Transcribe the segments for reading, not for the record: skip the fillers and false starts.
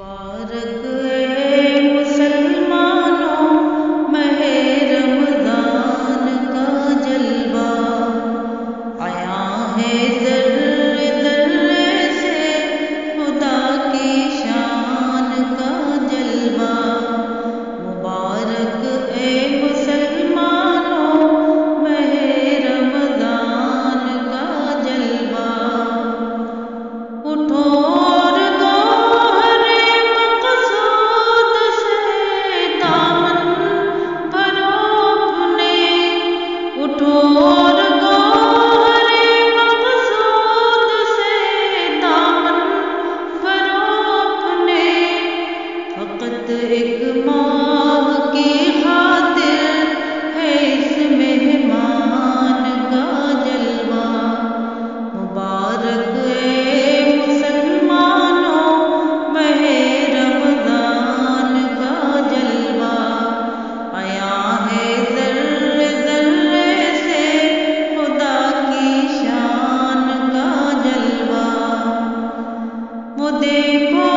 مبارک ہے مسلمانوں ماہ رمضان کا جلوہ، آیا ہے ذرے ذرے سے خدا کی شان کا جلوہ۔ مبارک ہے مسلمانوں ماہ رمضان کا جلوہ، اٹھو ایک ماہ کی خاطر ہے اس مہمان کا جلوہ۔ مبارک ہے مسلمانوں ماہ رمضان کا جلوہ، آیا ہے ذرے ذرے سے خدا کی شان کا جلوہ۔ وہ دیکھو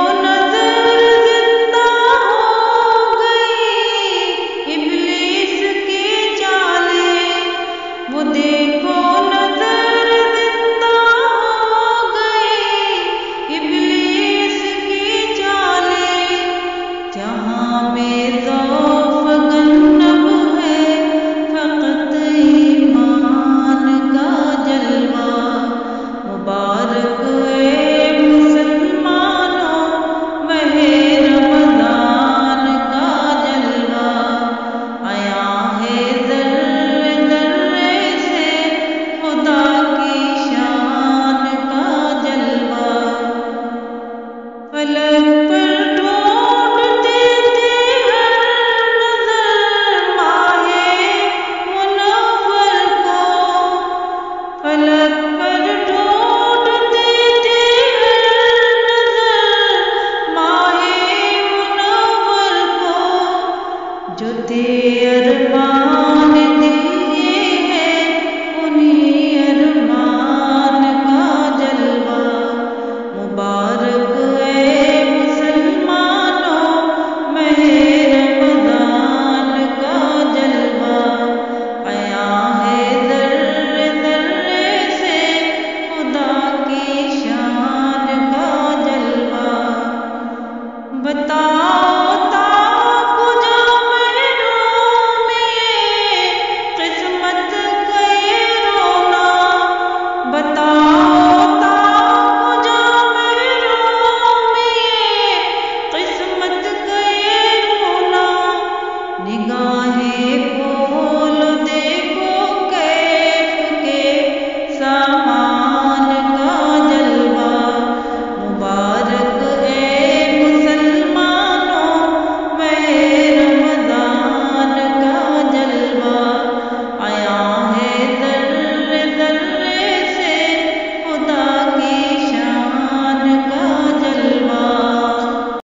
جو